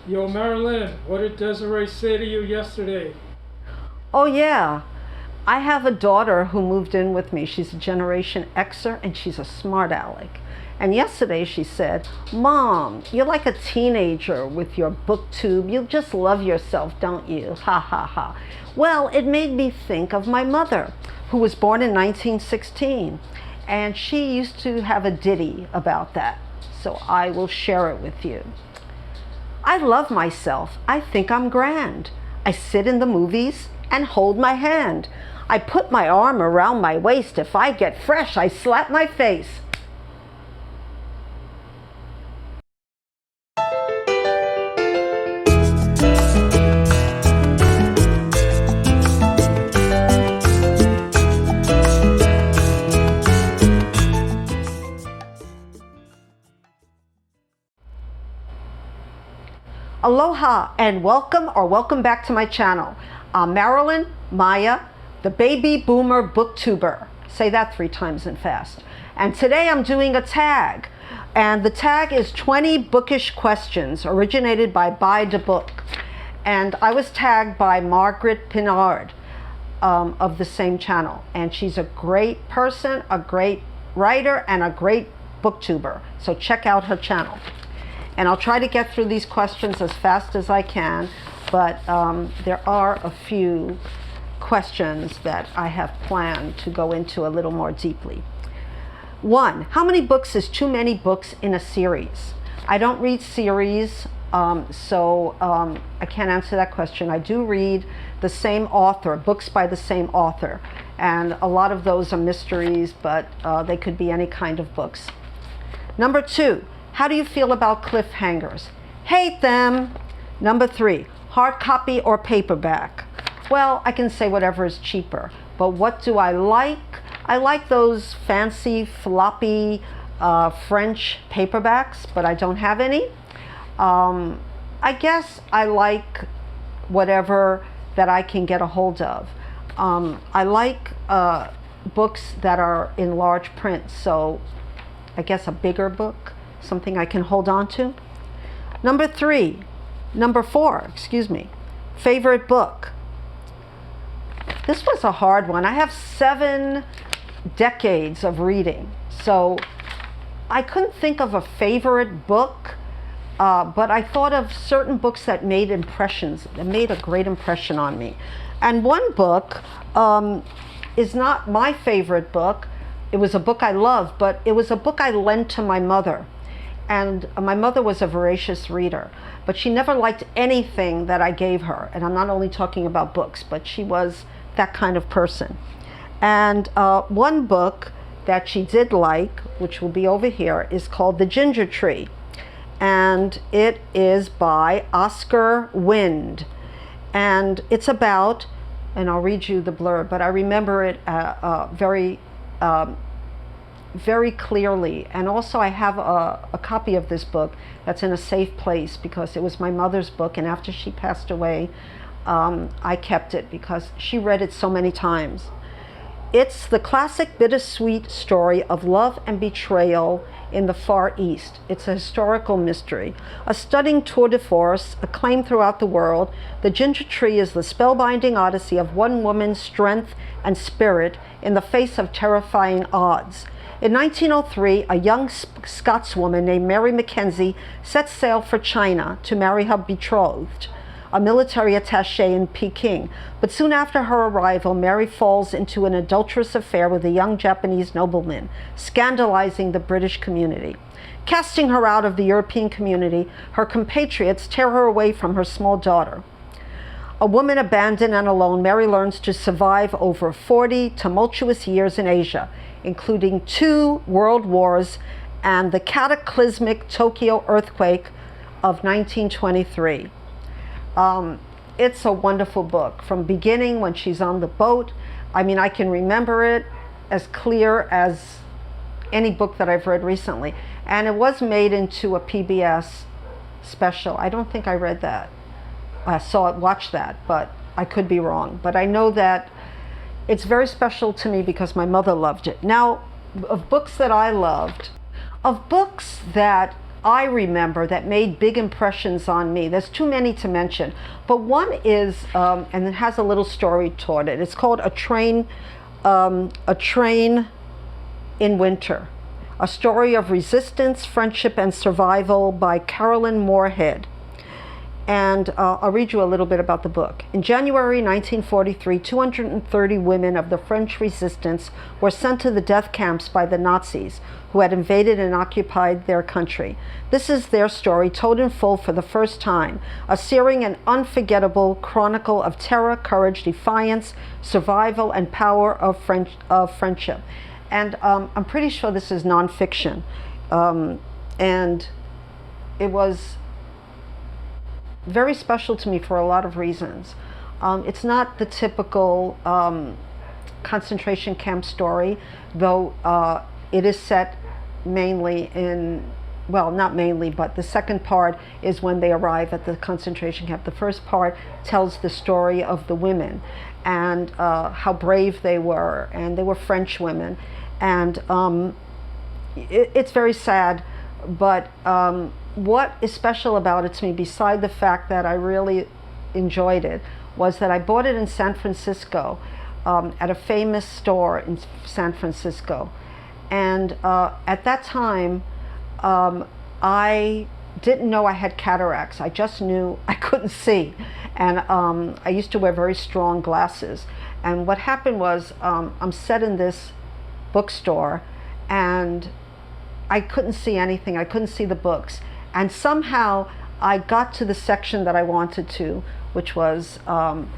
Yo, Marilyn, what did Desiree say to you yesterday? Oh, yeah. I have a daughter who moved in with me. She's a Generation Xer and she's a smart aleck. And yesterday she said, Mom, you're like a teenager with your booktube. You just love yourself, don't you? Ha ha ha. Well, it made me think of my mother, who was born in 1916. And she used to have a ditty about that. So I will share it with you. I love myself. I think I'm grand. I sit in the movies and hold my hand. I put my arm around my waist. If I get fresh, I slap my face. Aloha and welcome back to my channel. I'm Marilyn, Maya, the baby boomer booktuber. Say that 3 times and fast. And today I'm doing a tag. And the tag is 20 bookish questions originated by Buy the Book. And I was tagged by Margaret Pinard of the same channel. And she's a great person, a great writer, and a great booktuber. So check out her channel. And I'll try to get through these questions as fast as I can, but there are a few questions that I have planned to go into a little more deeply. 1, how many books is too many books in a series? I don't read series, so I can't answer that question. I do read the same author, books by the same author, and a lot of those are mysteries, but they could be any kind of books. Number 2, how do you feel about cliffhangers? Hate them. Number 3, hard copy or paperback? Well, I can say whatever is cheaper, but what do I like? I like those fancy floppy French paperbacks, but I don't have any. I guess I like whatever that I can get a hold of. I like books that are in large print, so I guess a bigger book, something I can hold on to. Number 4, favorite book. This was a hard one. I have 7 decades of reading, so I couldn't think of a favorite book, but I thought of certain books that made impressions, that made a great impression on me. And one book is not my favorite book. It was a book I loved, but it was a book I lent to my mother. And my mother was a voracious reader, but she never liked anything that I gave her. And I'm not only talking about books, but she was that kind of person. And one book that she did like, which will be over here, is called The Ginger Tree. And it is by Oscar Wilde. And it's about, and I'll read you the blurb, but I remember it very clearly. And also I have a copy of this book that's in a safe place because it was my mother's book, and after she passed away, I kept it because she read it so many times. It's the classic bittersweet story of love and betrayal in the Far East. It's a historical mystery, a stunning tour de force, acclaimed throughout the world. The Ginger Tree is the spellbinding odyssey of one woman's strength and spirit in the face of terrifying odds. In 1903, a young Scotswoman named Mary Mackenzie set sail for China to marry her betrothed, a military attaché in Peking. But soon after her arrival, Mary falls into an adulterous affair with a young Japanese nobleman, scandalizing the British community. Casting her out of the European community, her compatriots tear her away from her small daughter. A woman abandoned and alone, Mary learns to survive over 40 tumultuous years in Asia, including 2 world wars and the cataclysmic Tokyo earthquake of 1923. It's a wonderful book. From beginning, when she's on the boat, I mean, I can remember it as clear as any book that I've read recently. And it was made into a PBS special. I don't think I read that. I watched that, but I could be wrong. But I know that it's very special to me because my mother loved it. Now, of books that I loved, of books that I remember that made big impressions on me. There's too many to mention, but one is, and it has a little story toward it. It's called A Train in Winter, a story of resistance, friendship, and survival by Carolyn Moorhead. And I'll read you a little bit about the book. In January 1943, 230 women of the French resistance were sent to the death camps by the Nazis, who had invaded and occupied their country. This is their story, told in full for the first time, a searing and unforgettable chronicle of terror, courage, defiance, survival, and power of friendship. And I'm pretty sure this is nonfiction. And it was very special to me for a lot of reasons. It's not the typical concentration camp story, though it is set mainly in, well, not mainly, but the second part is when they arrive at the concentration camp. The first part tells the story of the women and how brave they were, and they were French women. And it's very sad, but what is special about it to me, beside the fact that I really enjoyed it, was that I bought it in San Francisco at a famous store in San Francisco. And at that time, I didn't know I had cataracts. I just knew I couldn't see. And I used to wear very strong glasses. And what happened was, I'm set in this bookstore, and I couldn't see anything. I couldn't see the books. And somehow I got to the section that I wanted to, which was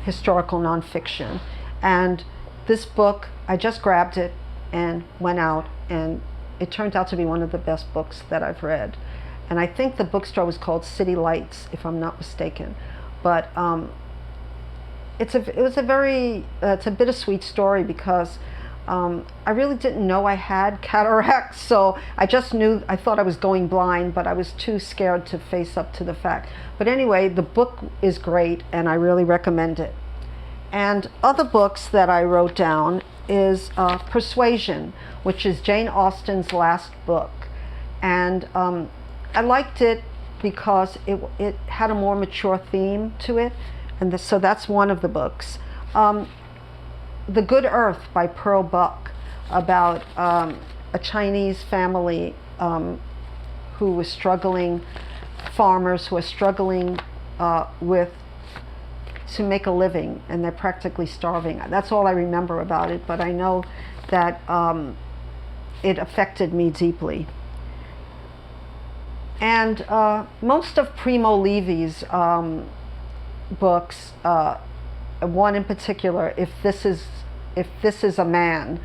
historical nonfiction. And this book, I just grabbed it and went out, and it turned out to be one of the best books that I've read. And I think the bookstore was called City Lights, if I'm not mistaken. But it's a bittersweet story, because I really didn't know I had cataracts, so I thought I was going blind, but I was too scared to face up to the fact. But anyway, the book is great, and I really recommend it. And other books that I wrote down is Persuasion, which is Jane Austen's last book. And I liked it because it had a more mature theme to it, and so that's one of the books. The Good Earth by Pearl Buck, about a Chinese family who was struggling, farmers who are struggling to make a living, and they're practically starving. That's all I remember about it, but I know that it affected me deeply. And most of Primo Levi's books, one in particular, If This Is a Man,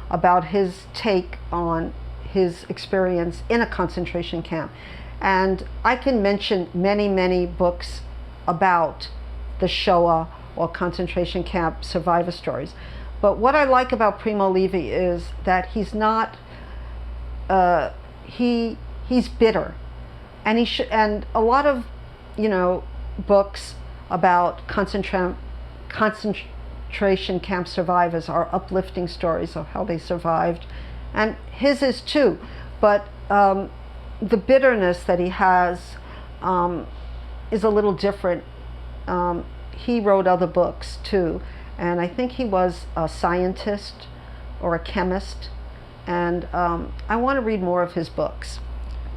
about his take on his experience in a concentration camp. And I can mention many, many books about the Shoah or concentration camp survivor stories. But what I like about Primo Levi is that he's not, he's bitter. And and a lot of, books about concentration camp survivors are uplifting stories of how they survived, and his is too, but the bitterness that he has is a little different. He wrote other books too, and I think he was a scientist or a chemist, and I want to read more of his books,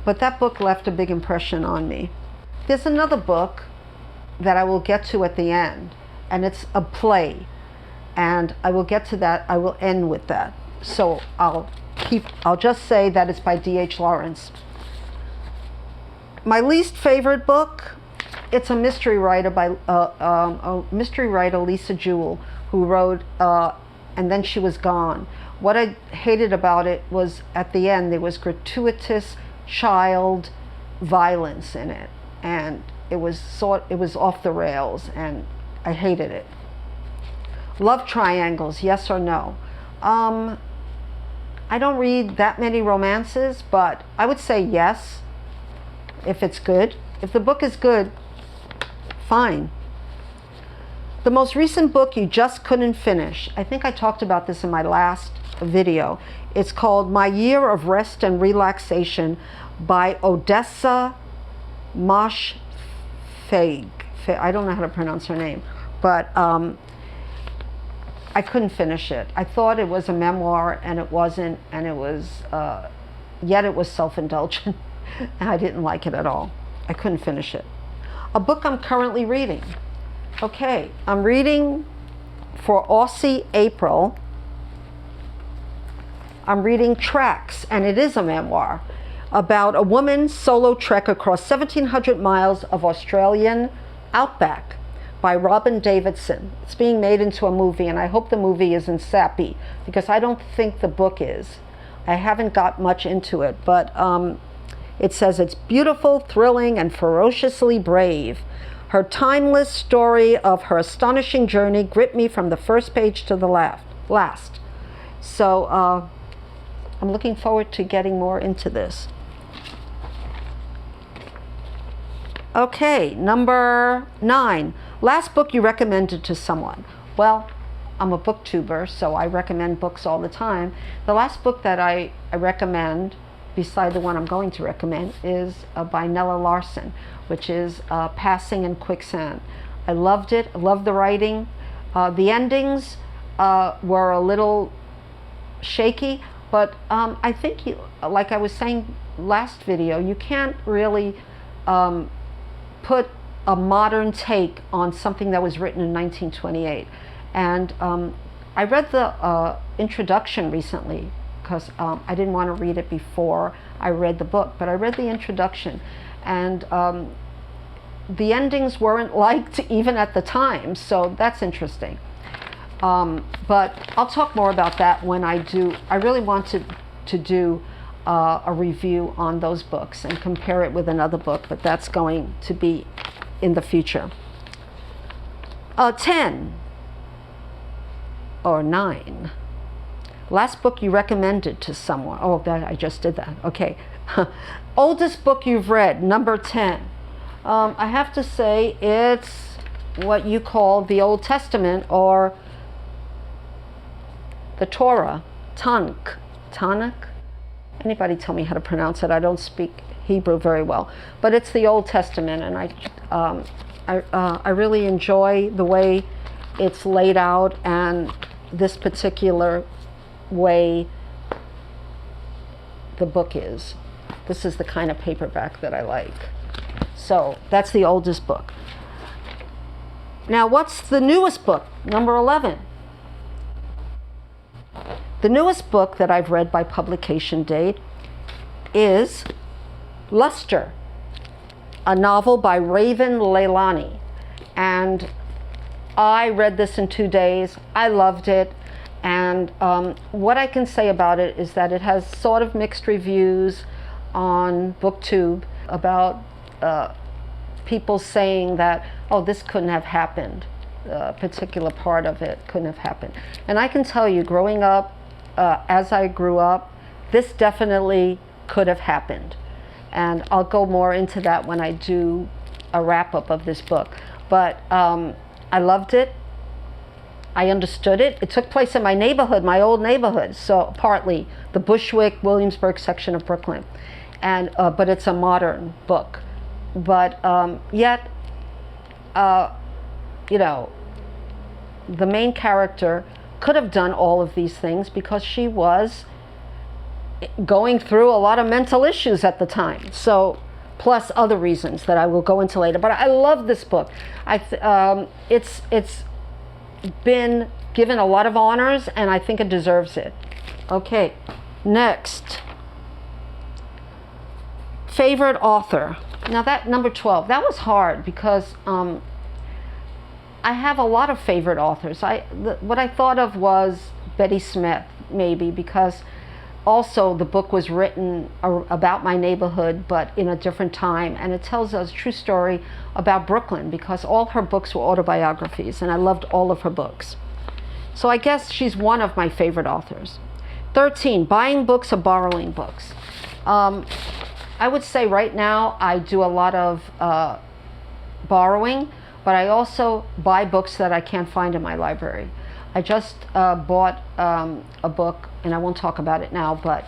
but that book left a big impression on me. There's another book that I will get to at the end, and it's a play, and I will get to that. I will end with that. So I'll just say that it's by D.H. Lawrence. My least favorite book, it's a mystery writer by Lisa Jewell, who wrote And Then She Was Gone. What I hated about it was at the end there was gratuitous child violence in it, and it was off the rails, and I hated it. Love triangles, yes or no? I don't read that many romances, but I would say yes, if it's good. If the book is good, fine. The most recent book you just couldn't finish. I think I talked about this in my last video. It's called My Year of Rest and Relaxation by Odessa Moshfegh. I don't know how to pronounce her name, but I couldn't finish it. I thought it was a memoir, and it wasn't, and it was, yet it was self-indulgent, and I didn't like it at all. I couldn't finish it. A book I'm currently reading. Okay, I'm reading for Aussie April. I'm reading Tracks, and it is a memoir about a woman's solo trek across 1,700 miles of Australian outback by Robin Davidson. It's being made into a movie, and I hope the movie isn't sappy, because I don't think the book is. I haven't got much into it, but it says it's beautiful, thrilling, and ferociously brave. Her timeless story of her astonishing journey gripped me from the first page to the last. So I'm looking forward to getting more into this. Okay, number 9. Last book you recommended to someone. Well, I'm a booktuber, so I recommend books all the time. The last book that I recommend, beside the one I'm going to recommend, is by Nella Larson, which is Passing in Quicksand. I loved it. I loved the writing. The endings were a little shaky, but I think, like I was saying last video, you can't really put a modern take on something that was written in 1928. And I read the introduction recently, because I didn't want to read it before I read the book, but I read the introduction, and the endings weren't liked even at the time, so that's interesting. But I'll talk more about that when I do. I really want to do a review on those books and compare it with another book, but that's going to be in the future. 10 or 9. Last book you recommended to someone. Oh, that I just did that. Okay. Oldest book you've read, number 10. I have to say it's what you call the Old Testament, or the Torah, Tanakh. Anybody tell me how to pronounce it? I don't speak Hebrew very well, but it's the Old Testament, and I really enjoy the way it's laid out, and this particular way the book is. This is the kind of paperback that I like. So that's the oldest book. Now, what's the newest book? Number 11. The newest book that I've read by publication date is Luster, a novel by Raven Leilani. And I read this in 2 days. I loved it. And what I can say about it is that it has sort of mixed reviews on BookTube about people saying that, oh, this couldn't have happened. A particular part of it couldn't have happened. And I can tell you, growing up, as I grew up, this definitely could have happened. And I'll go more into that when I do a wrap-up of this book. But I loved it. I understood it. It took place in my neighborhood, my old neighborhood, so partly the Bushwick, Williamsburg section of Brooklyn. And but it's a modern book. But yet, you know, the main character could have done all of these things because she was going through a lot of mental issues at the time. So, plus other reasons that I will go into later. But I love this book. It's been given a lot of honors, and I think it deserves it. Okay, next. Favorite author. Now that number 12, that was hard because I have a lot of favorite authors. What I thought of was Betty Smith, maybe, because also the book was written about my neighborhood, but in a different time, and it tells us a true story about Brooklyn, because all her books were autobiographies, and I loved all of her books. So I guess she's one of my favorite authors. 13, buying books or borrowing books. I would say right now I do a lot of borrowing, but I also buy books that I can't find in my library. I just bought a book, and I won't talk about it now, but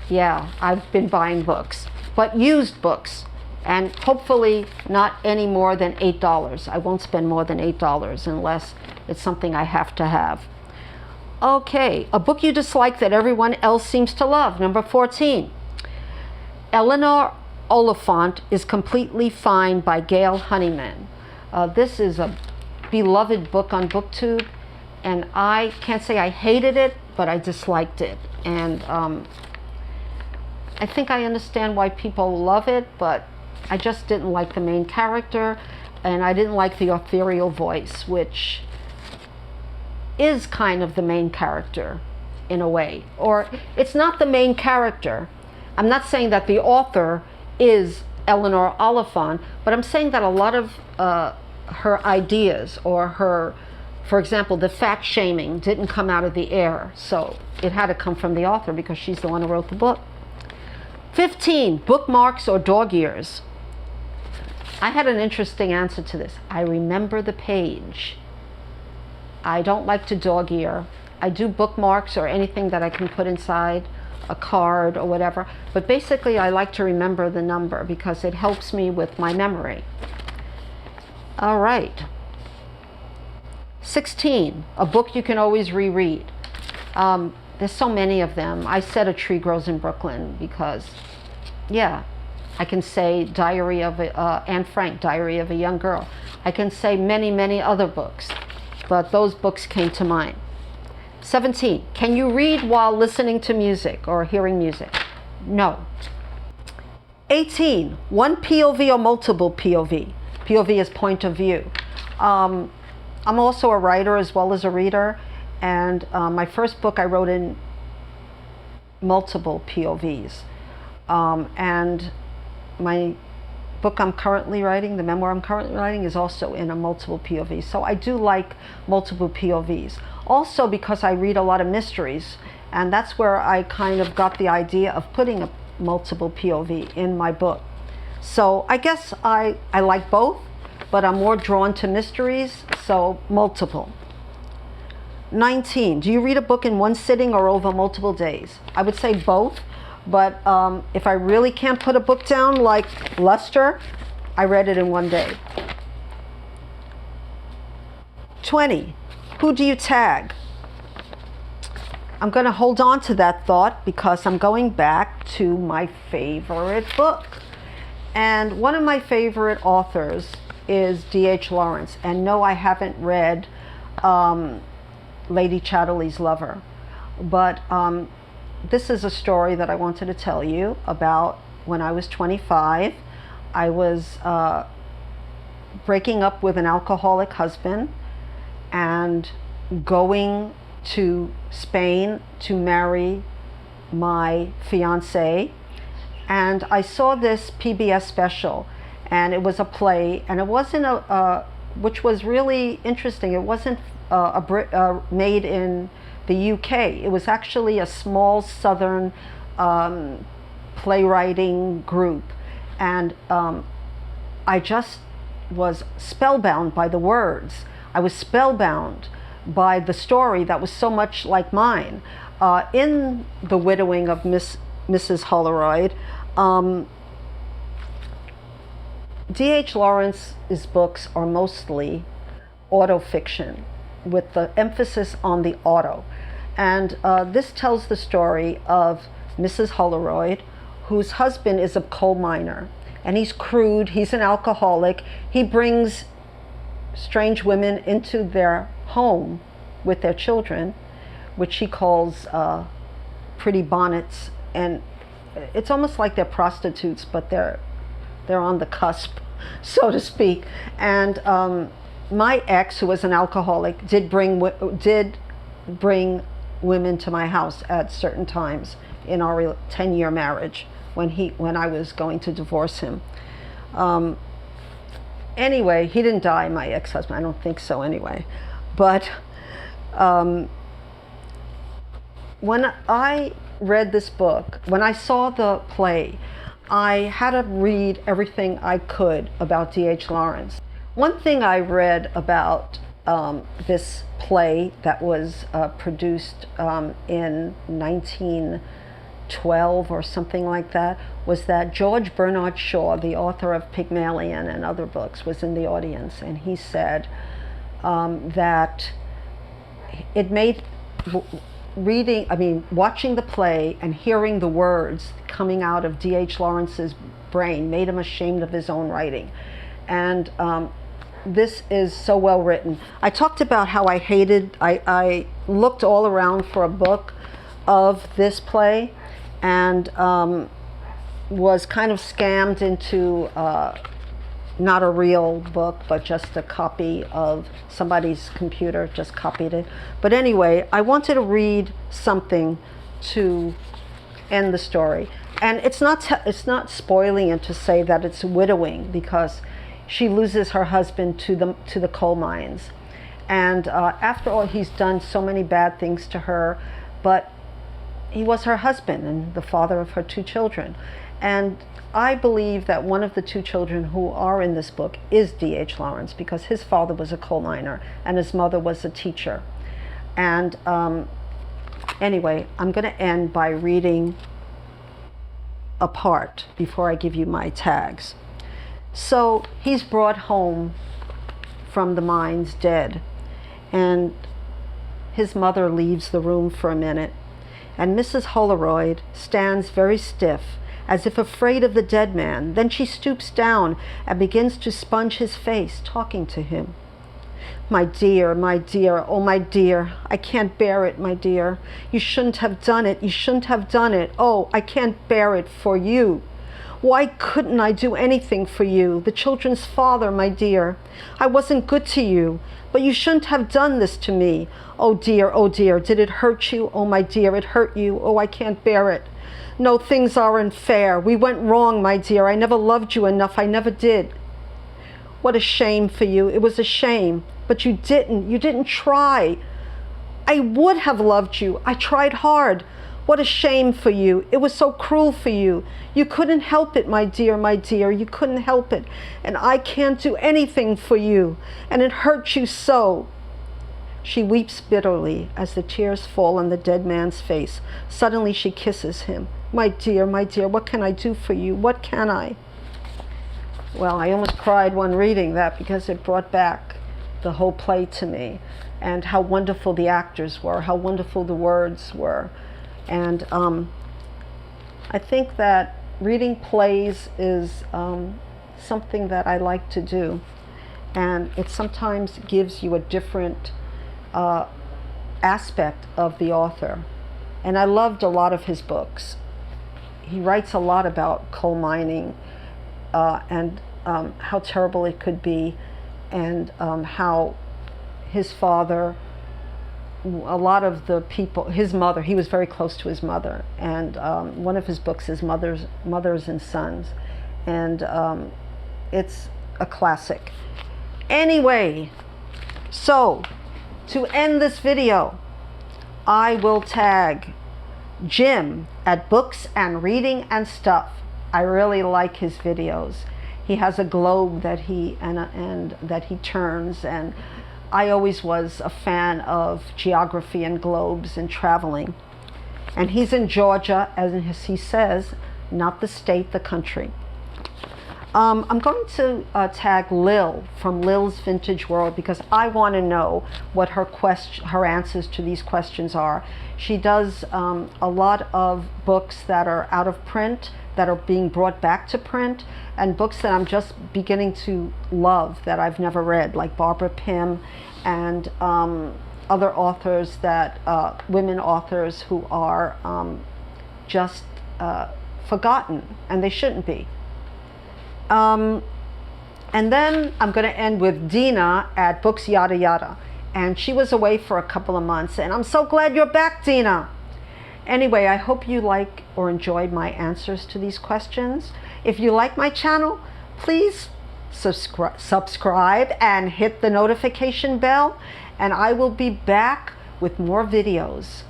yeah, I've been buying books, but used books, and hopefully not any more than $8. I won't spend more than $8 unless it's something I have to have. Okay, a book you dislike that everyone else seems to love. Number 14. Eleanor Oliphant is Completely Fine by Gail Honeyman. This is a beloved book on BookTube, and I can't say I hated it, but I disliked it. And I think I understand why people love it, but I just didn't like the main character, and I didn't like the ethereal voice, which is kind of the main character in a way. Or it's not the main character. I'm not saying that the author is Eleanor Oliphant, but I'm saying that a lot of her ideas, or her, for example, the fat shaming didn't come out of the air, so it had to come from the author because she's the one who wrote the book. 15, bookmarks or dog ears. I had an interesting answer to this. I remember the page. I don't like to dog ear. I do bookmarks or anything that I can put inside a card or whatever, but basically I like to remember the number because it helps me with my memory. All right. 16, a book you can always reread. There's so many of them. I said A Tree Grows in Brooklyn because, yeah, I can say Diary of Anne Frank, Diary of a Young Girl. I can say many, many other books, but those books came to mind. 17, can you read while listening to music or hearing music? No. 18, one POV or multiple POV? POV is point of view. I'm also a writer as well as a reader, and my first book I wrote in multiple POVs. And my book I'm currently writing, the memoir I'm currently writing, is also in a multiple POV. So I do like multiple POVs. Also because I read a lot of mysteries, and that's where I kind of got the idea of putting a multiple POV in my book. So I guess I like both, but I'm more drawn to mysteries, so multiple. 19, do you read a book in one sitting or over multiple days? I would say both. But if I really can't put a book down, like Luster, I read it in one day. 20, who do you tag? I'm going to hold on to that thought because I'm going back to my favorite book. And one of my favorite authors is D.H. Lawrence. And no, I haven't read Lady Chatterley's Lover. But this is a story that I wanted to tell you about when I was 25. I was breaking up with an alcoholic husband and going to Spain to marry my fiance. And I saw this PBS special, and it was a play, and it wasn't which was really interesting. It wasn't made in the UK. It was actually a small southern playwriting group, and I just was spellbound by the words. I was spellbound by the story that was so much like mine. In The Widowing of Mrs. Holroyd, D.H. Lawrence's books are mostly autofiction, with the emphasis on the auto. And this tells the story of Mrs. Holroyd, whose husband is a coal miner. And he's crude, he's an alcoholic. He brings strange women into their home with their children, which he calls pretty bonnets. And it's almost like they're prostitutes, but they're on the cusp, so to speak. And my ex, who was an alcoholic, did bring women to my house at certain times in our 10-year marriage when I was going to divorce him. Anyway, he didn't die, my ex-husband. I don't think so anyway. But when I read this book, when I saw the play, I had to read everything I could about D.H. Lawrence. One thing I read about this play that was produced in 1912 or something like that, was that George Bernard Shaw, the author of Pygmalion and other books, was in the audience, and he said that it made watching the play and hearing the words coming out of D.H. Lawrence's brain made him ashamed of his own writing. And this is so well written. I talked about how I looked all around for a book of this play, and was kind of scammed into not a real book, but just a copy of somebody's computer, just copied it. But anyway, I wanted to read something to end the story. And it's not spoiling it to say that it's widowing, because she loses her husband to the coal mines. And after all, he's done so many bad things to her, but he was her husband and the father of her 2 children. And I believe that one of the 2 children who are in this book is D.H. Lawrence, because his father was a coal miner and his mother was a teacher. And anyway, I'm going to end by reading a part before I give you my tags. So he's brought home from the mines dead, and his mother leaves the room for a minute, and Mrs. Holroyd stands very stiff, as if afraid of the dead man. Then she stoops down and begins to sponge his face, talking to him. My dear, oh my dear, I can't bear it, my dear. You shouldn't have done it, you shouldn't have done it. Oh, I can't bear it for you. Why couldn't I do anything for you, the children's father, my dear? I wasn't good to you, but you shouldn't have done this to me. Oh dear, did it hurt you? Oh my dear, it hurt you. Oh, I can't bear it. No, things aren't fair. We went wrong, my dear. I never loved you enough. I never did. What a shame for you. It was a shame. But you didn't try. I would have loved you. I tried hard. What a shame for you. It was so cruel for you. You couldn't help it, my dear, you couldn't help it. And I can't do anything for you. And it hurts you so. She weeps bitterly as the tears fall on the dead man's face. Suddenly she kisses him. My dear, what can I do for you? What can I? Well, I almost cried when reading that, because it brought back the whole play to me, and how wonderful the actors were, how wonderful the words were. And I think that reading plays is something that I like to do, and it sometimes gives you a different aspect of the author. And I loved a lot of his books. He writes a lot about coal mining and how terrible it could be, and how his father, a lot of the people, his mother, he was very close to his mother, and one of his books is Mothers and Sons, and it's a classic. Anyway, so to end this video, I will tag Jim at Books and Reading and Stuff. I really like his videos. He has a globe that he that he turns, and I always was a fan of geography and globes and traveling. And he's in Georgia, as he says, not the state, the country. I'm going to tag Lil from Lil's Vintage World, because I want to know what her answers to these questions are. She does a lot of books that are out of print, that are being brought back to print, and books that I'm just beginning to love that I've never read, like Barbara Pym and other authors that, women authors who are just forgotten, and they shouldn't be. And then I'm going to end with Dina at Books Yada Yada. And she was away for a couple of months, and I'm so glad you're back, Dina. Anyway, I hope you like or enjoyed my answers to these questions. If you like my channel, please subscribe and hit the notification bell, and I will be back with more videos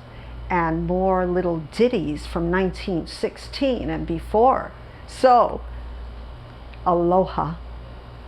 and more little ditties from 1916 and before. So, aloha.